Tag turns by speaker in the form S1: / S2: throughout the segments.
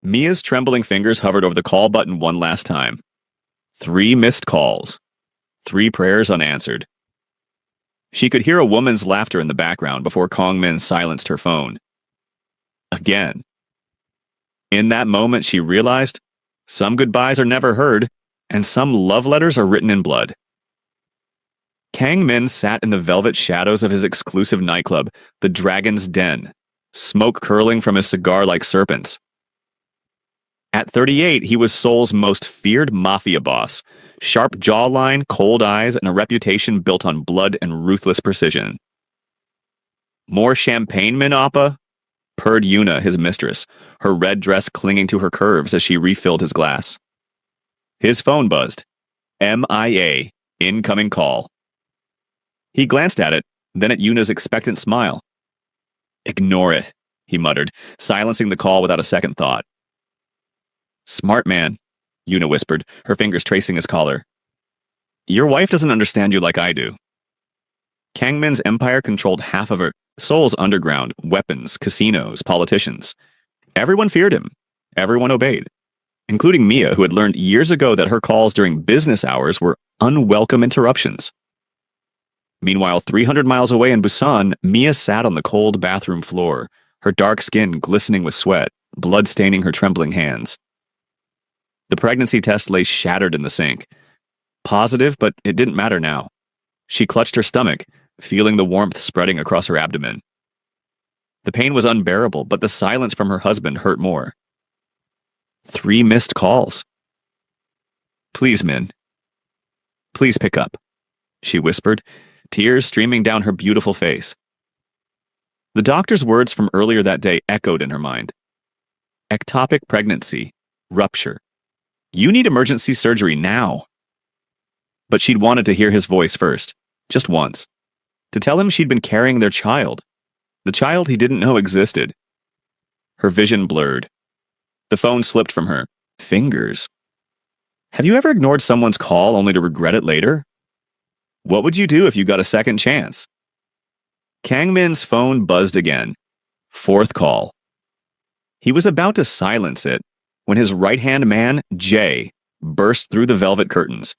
S1: Mia's trembling fingers hovered over the call button one last time. 3 missed calls. 3 prayers unanswered. She could hear a woman's laughter in the background before Kong Min silenced her phone. Again. In that moment, she realized some goodbyes are never heard, and some love letters are written in blood. Kang Min sat in the velvet shadows of his exclusive nightclub, the Dragon's Den, smoke curling from his cigar like serpents. At 38, he was Seoul's most feared mafia boss, sharp jawline, cold eyes, and a reputation built on blood and ruthless precision. More champagne, Min Appa? Purred Yuna, his mistress, her red dress clinging to her curves as she refilled his glass. His phone buzzed. MIA, incoming call. He glanced at it, then at Yuna's expectant smile. Ignore it, he muttered, silencing the call without a second thought. Smart man, Yuna whispered, her fingers tracing his collar. Your wife doesn't understand you like I do. Kang Min's empire controlled half of Seoul's underground, weapons, casinos, politicians. Everyone feared him. Everyone obeyed. Including Mia, who had learned years ago that her calls during business hours were unwelcome interruptions. Meanwhile, 300 miles away in Busan, Mia sat on the cold bathroom floor, her dark skin glistening with sweat, blood staining her trembling hands. The pregnancy test lay shattered in the sink. Positive, but it didn't matter now. She clutched her stomach, feeling the warmth spreading across her abdomen. The pain was unbearable, but the silence from her husband hurt more. 3 missed calls. Please, Min. Please pick up, she whispered, tears streaming down her beautiful face. The doctor's words from earlier that day echoed in her mind. Ectopic pregnancy. Rupture. You need emergency surgery now. But she'd wanted to hear his voice first, just once, to tell him she'd been carrying their child, the child he didn't know existed. Her vision blurred. The phone slipped from her. Fingers. Have you ever ignored someone's call only to regret it later? What would you do if you got a second chance? Kang Min's phone buzzed again. 4th call. He was about to silence it when his right-hand man, Jay, burst through the velvet curtains.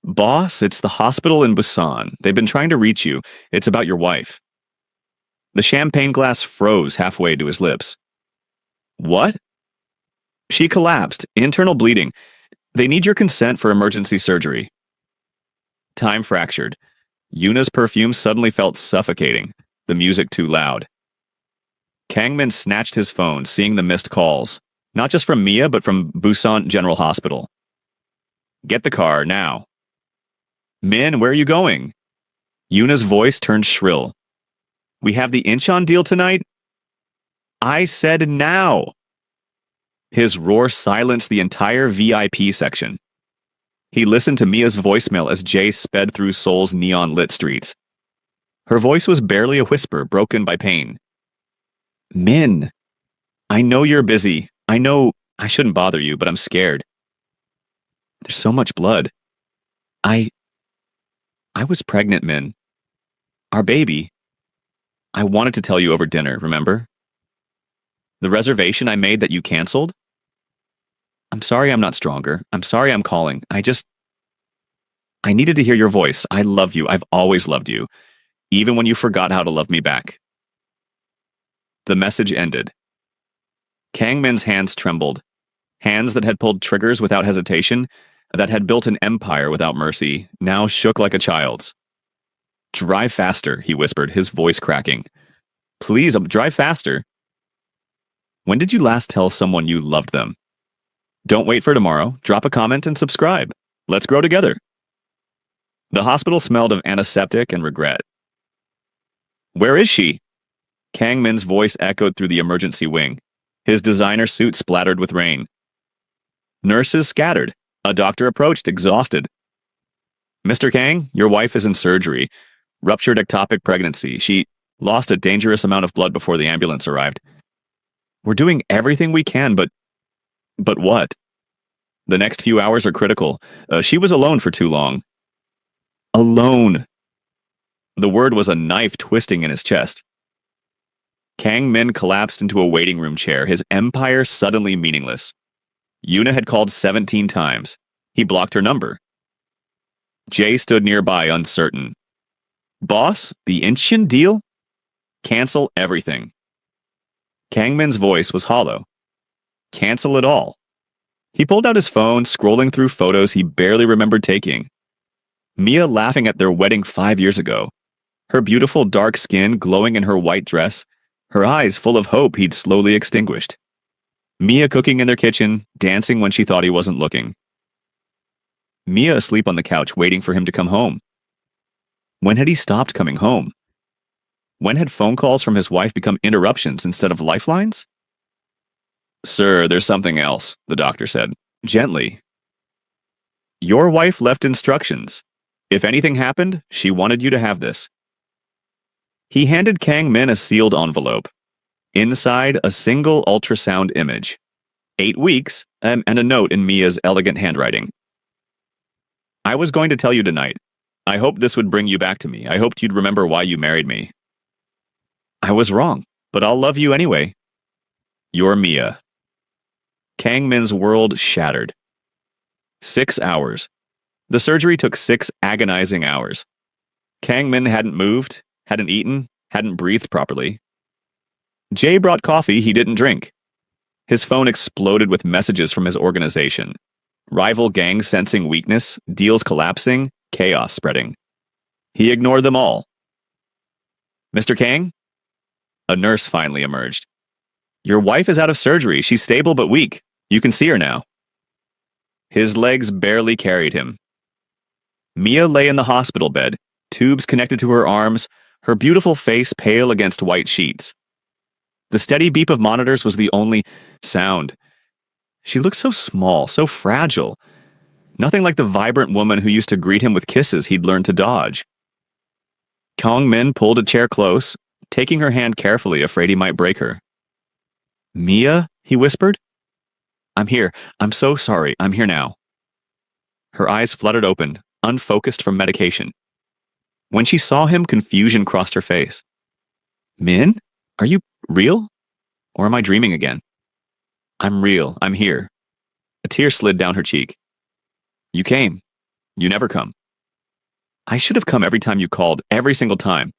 S1: Boss, it's the hospital in Busan. They've been trying to reach you. It's about your wife. The champagne glass froze halfway to his lips. What? She collapsed, internal bleeding. They need your consent for emergency surgery. Time fractured. Yuna's perfume suddenly felt suffocating, the music too loud. Kang Min snatched his phone, seeing the missed calls, not just from Mia, but from Busan General Hospital. Get the car, now. Min, where are you going? Yuna's voice turned shrill. We have the Incheon deal tonight? I said now. His roar silenced the entire VIP section. He listened to Mia's voicemail as Jay sped through Seoul's neon-lit streets. Her voice was barely a whisper, broken by pain. Min, I know you're busy. I know I shouldn't bother you, but I'm scared. There's so much blood. I was pregnant, Min. Our baby. I wanted to tell you over dinner, remember? The reservation I made that you canceled? I'm sorry I'm not stronger. I'm sorry I'm calling. I needed to hear your voice. I love you. I've always loved you, even when you forgot how to love me back. The message ended. Kang Min's hands trembled. Hands that had pulled triggers without hesitation, that had built an empire without mercy, now shook like a child's. Drive faster, he whispered, his voice cracking. Please, drive faster. When did you last tell someone you loved them? Don't wait for tomorrow. Drop a comment and subscribe. Let's grow together. The hospital smelled of antiseptic and regret. Where is she? Kang Min's voice echoed through the emergency wing. His designer suit splattered with rain. Nurses scattered. A doctor approached, exhausted. Mr. Kang, your wife is in surgery. Ruptured ectopic pregnancy. She lost a dangerous amount of blood before the ambulance arrived. We're doing everything we can, but what? The next few hours are critical. She was alone for too long. Alone. The word was a knife twisting in his chest. Kang Min collapsed into a waiting room chair, his empire suddenly meaningless. Yuna had called 17 times. He blocked her number. Jay stood nearby, uncertain. Boss, the Incheon deal? Cancel everything. Kang Min's voice was hollow. Cancel it all. He pulled out his phone, scrolling through photos he barely remembered taking. Mia laughing at their wedding 5 years ago. Her beautiful dark skin glowing in her white dress, her eyes full of hope he'd slowly extinguished. Mia cooking in their kitchen, dancing when she thought he wasn't looking. Mia asleep on the couch waiting for him to come home. When had he stopped coming home? When had phone calls from his wife become interruptions instead of lifelines? Sir, there's something else, the doctor said, gently. Your wife left instructions. If anything happened, she wanted you to have this. He handed Kang Min a sealed envelope. Inside, a single ultrasound image. 8 weeks, and a note in Mia's elegant handwriting. I was going to tell you tonight. I hoped this would bring you back to me. I hoped you'd remember why you married me. I was wrong, but I'll love you anyway. You're Mia. Kang Min's world shattered. 6 hours. The surgery took 6 agonizing hours. Kang Min hadn't moved, hadn't eaten, hadn't breathed properly. Jay brought coffee he didn't drink. His phone exploded with messages from his organization. Rival gangs sensing weakness, deals collapsing, chaos spreading. He ignored them all. Mr. Kang? A nurse finally emerged. Your wife is out of surgery. She's stable but weak. You can see her now. His legs barely carried him. Mia lay in the hospital bed, tubes connected to her arms, her beautiful face pale against white sheets. The steady beep of monitors was the only sound. She looked so small, so fragile. Nothing like the vibrant woman who used to greet him with kisses he'd learned to dodge. Kang Min pulled a chair close, taking her hand carefully, afraid he might break her. Mia, he whispered. I'm here. I'm so sorry. I'm here now. Her eyes fluttered open, unfocused from medication. When she saw him, confusion crossed her face. Min? Are you real? Or am I dreaming again? I'm real. I'm here. A tear slid down her cheek. You came. You never come. I should have come every time you called, every single time.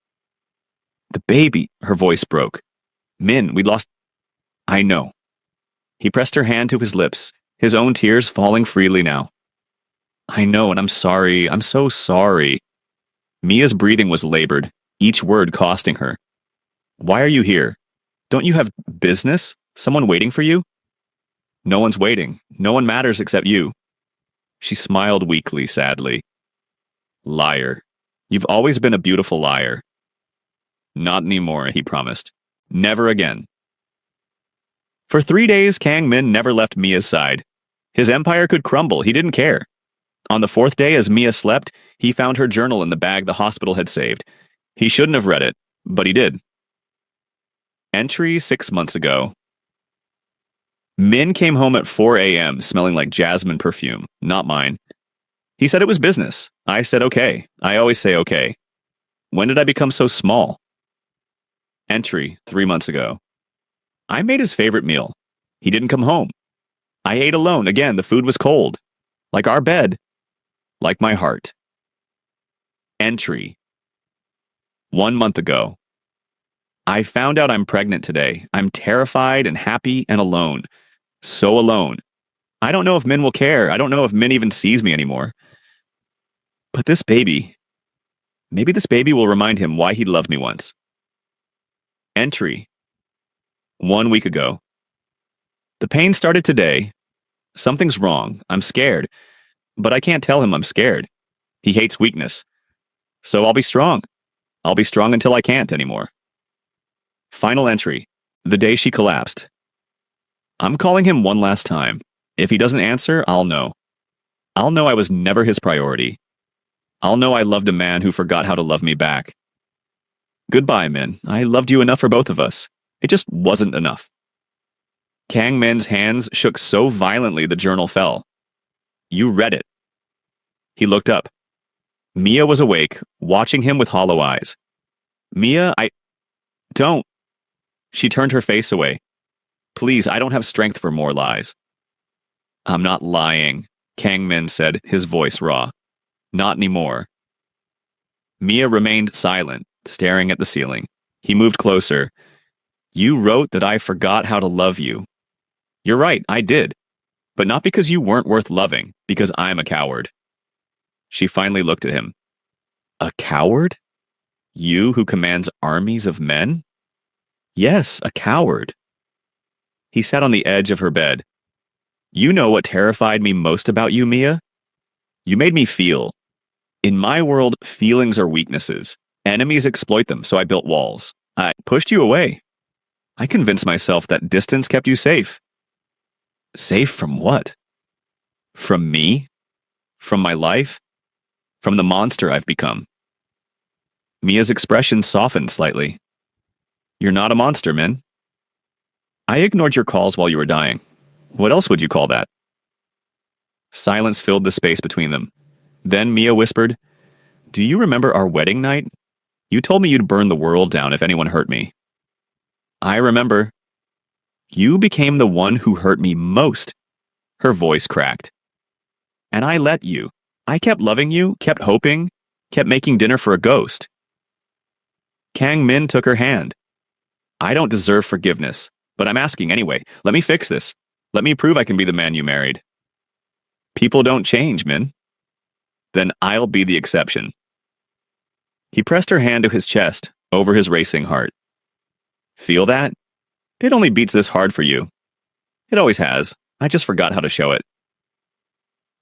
S1: The baby, her voice broke. Min, we lost... I know. He pressed her hand to his lips, his own tears falling freely now. I know, and I'm sorry. I'm so sorry. Mia's breathing was labored, each word costing her. Why are you here? Don't you have business? Someone waiting for you? No one's waiting. No one matters except you. She smiled weakly, sadly. Liar. You've always been a beautiful liar. Not anymore, he promised. Never again. For 3 days, Kang Min never left Mia's side. His empire could crumble, he didn't care. On the 4th day, as Mia slept, he found her journal in the bag the hospital had saved. He shouldn't have read it, but he did. Entry 6 months ago. Min came home at 4 a.m. smelling like jasmine perfume, not mine. He said it was business. I said okay. I always say okay. When did I become so small? Entry 3 months ago. I made his favorite meal. He didn't come home. I ate alone. Again, the food was cold. Like our bed. Like my heart. Entry 1 month ago. I found out I'm pregnant today. I'm terrified and happy and alone. So alone. I don't know if Min will care. I don't know if Min even sees me anymore. But this baby... Maybe this baby will remind him why he loved me once. Entry 1 week ago. The pain started today. Something's wrong. I'm scared. But I can't tell him I'm scared. He hates weakness. So I'll be strong. I'll be strong until I can't anymore. Final entry. The day she collapsed. I'm calling him one last time. If he doesn't answer, I'll know. I'll know I was never his priority. I'll know I loved a man who forgot how to love me back. Goodbye, Min. I loved you enough for both of us. It just wasn't enough. Kang Min's hands shook so violently the journal fell. You read it. He looked up. Mia was awake, watching him with hollow eyes. Mia, Don't. She turned her face away. Please, I don't have strength for more lies. I'm not lying, Kang Min said, his voice raw. Not anymore. Mia remained silent, staring at the ceiling. He moved closer. You wrote that I forgot how to love you. You're right, I did. But not because you weren't worth loving, because I'm a coward. She finally looked at him. A coward? You who commands armies of men? Yes, a coward. He sat on the edge of her bed. You know what terrified me most about you, Mia? You made me feel. In my world, feelings are weaknesses. Enemies exploit them, so I built walls. I pushed you away. I convinced myself that distance kept you safe. Safe from what? From me? From my life? From the monster I've become? Mia's expression softened slightly. You're not a monster, Min. I ignored your calls while you were dying. What else would you call that? Silence filled the space between them. Then Mia whispered, Do you remember our wedding night? You told me you'd burn the world down if anyone hurt me. I remember. You became the one who hurt me most. Her voice cracked. And I let you. I kept loving you, kept hoping, kept making dinner for a ghost. Kang Min took her hand. I don't deserve forgiveness, but I'm asking anyway. Let me fix this. Let me prove I can be the man you married. People don't change, Min. Then I'll be the exception. He pressed her hand to his chest, over his racing heart. Feel that? It only beats this hard for you. It always has. I just forgot how to show it.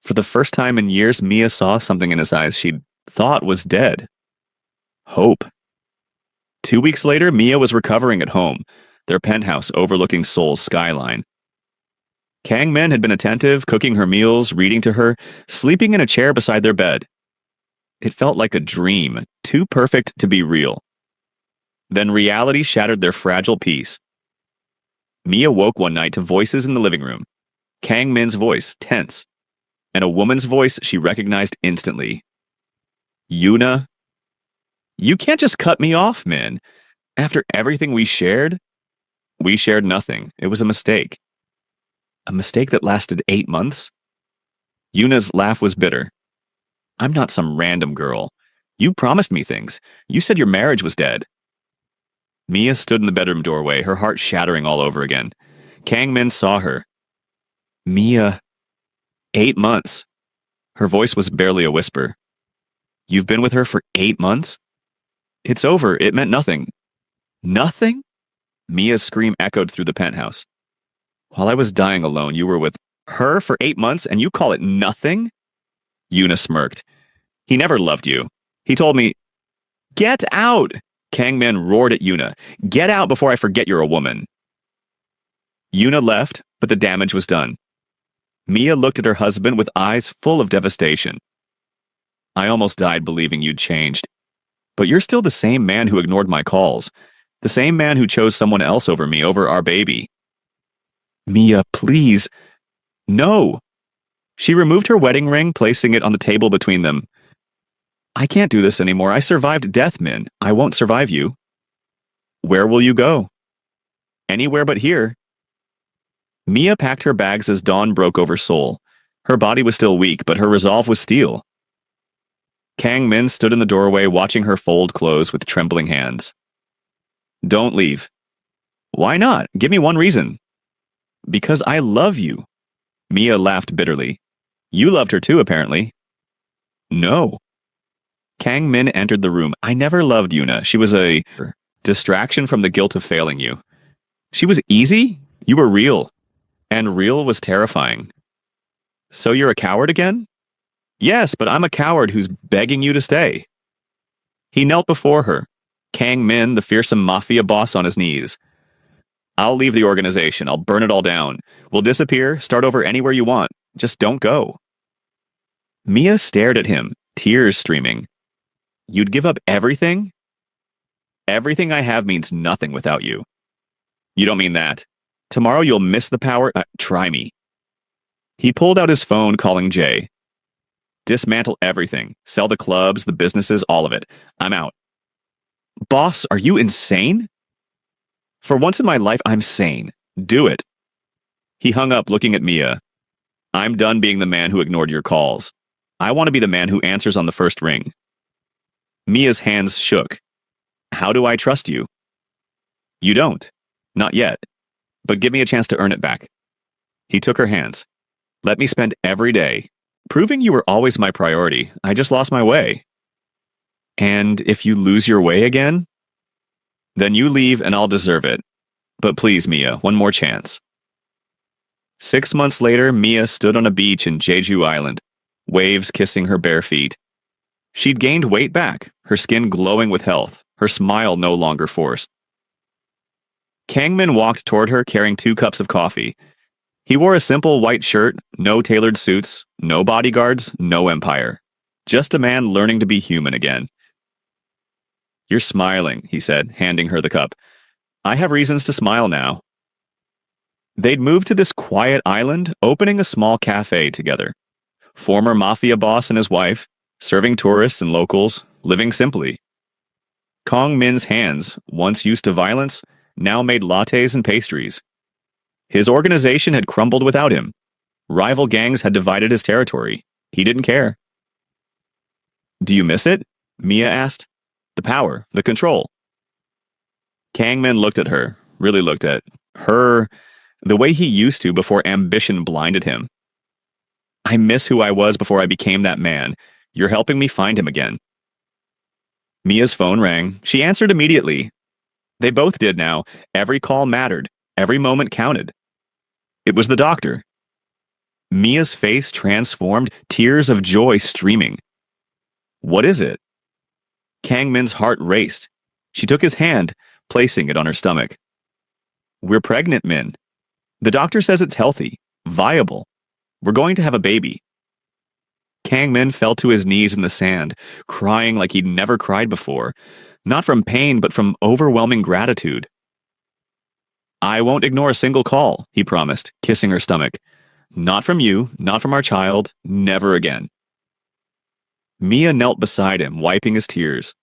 S1: For the first time in years, Mia saw something in his eyes she'd thought was dead. Hope. 2 weeks later, Mia was recovering at home, their penthouse overlooking Seoul's skyline. Kang Min had been attentive, cooking her meals, reading to her, sleeping in a chair beside their bed. It felt like a dream, too perfect to be real. Then reality shattered their fragile peace. Mia woke one night to voices in the living room. Kang Min's voice, tense, and a woman's voice she recognized instantly. Yuna? You can't just cut me off, Min. After everything we shared nothing. It was a mistake. A mistake that lasted 8 months? Yuna's laugh was bitter. I'm not some random girl. You promised me things. You said your marriage was dead. Mia stood in the bedroom doorway, her heart shattering all over again. Kang Min saw her. Mia. 8 months. Her voice was barely a whisper. You've been with her for 8 months? It's over. It meant nothing. Nothing? Mia's scream echoed through the penthouse. While I was dying alone, you were with her for 8 months and you call it nothing? Yuna smirked. He never loved you. He told me, Get out! Kang Min roared at Yuna. Get out before I forget you're a woman. Yuna left, but the damage was done. Mia looked at her husband with eyes full of devastation. I almost died believing you'd changed. But you're still the same man who ignored my calls. The same man who chose someone else over me, over our baby. Mia, please. No. She removed her wedding ring, placing it on the table between them. I can't do this anymore. I survived death, Min. I won't survive you. Where will you go? Anywhere but here. Mia packed her bags as dawn broke over Seoul. Her body was still weak, but her resolve was steel. Kang Min stood in the doorway, watching her fold clothes with trembling hands. Don't leave. Why not? Give me one reason. Because I love you. Mia laughed bitterly. You loved her too, apparently. No. Kang Min entered the room. I never loved Yuna. She was a distraction from the guilt of failing you. She was easy. You were real. And real was terrifying. So you're a coward again? Yes, but I'm a coward who's begging you to stay. He knelt before her, Kang Min, the fearsome Mafia boss, on his knees. I'll leave the organization. I'll burn it all down. We'll disappear, start over anywhere you want. Just don't go. Mia stared at him, tears streaming. You'd give up everything? Everything I have means nothing without you. You don't mean that. Tomorrow you'll miss the power. Try me. He pulled out his phone, calling Jay. Dismantle everything. Sell the clubs, the businesses, all of it. I'm out. Boss, are you insane? For once in my life, I'm sane. Do it. He hung up, looking at Mia. I'm done being the man who ignored your calls. I want to be the man who answers on the first ring. Mia's hands shook. How do I trust you? You don't. Not yet. But give me a chance to earn it back. He took her hands. Let me spend every day proving you were always my priority. I just lost my way. And if you lose your way again, then you leave and I'll deserve it. But please, Mia, one more chance. 6 months later, Mia stood on a beach in Jeju Island, waves kissing her bare feet. She'd gained weight back, her skin glowing with health, her smile no longer forced. Kangmin walked toward her carrying 2 cups of coffee. He wore a simple white shirt, no tailored suits, no bodyguards, no empire. Just a man learning to be human again. You're smiling, he said, handing her the cup. I have reasons to smile now. They'd moved to this quiet island, opening a small cafe together. Former Mafia boss and his wife, serving tourists and locals, living simply. Kong Min's hands, once used to violence, now made lattes and pastries. His organization had crumbled without him. Rival gangs had divided his territory. He didn't care. Do you miss it? Mia asked. The power, the control. Kangmin looked at her, really looked at her, the way he used to before ambition blinded him. I miss who I was before I became that man. You're helping me find him again. Mia's phone rang. She answered immediately. They both did now. Every call mattered. Every moment counted. It was the doctor. Mia's face transformed, tears of joy streaming. What is it? Kangmin's heart raced. She took his hand, placing it on her stomach. We're pregnant, Min. The doctor says it's healthy, viable. We're going to have a baby. Kangmin fell to his knees in the sand, crying like he'd never cried before, not from pain, but from overwhelming gratitude. I won't ignore a single call, he promised, kissing her stomach. Not from you, not from our child, never again. Mia knelt beside him, wiping his tears.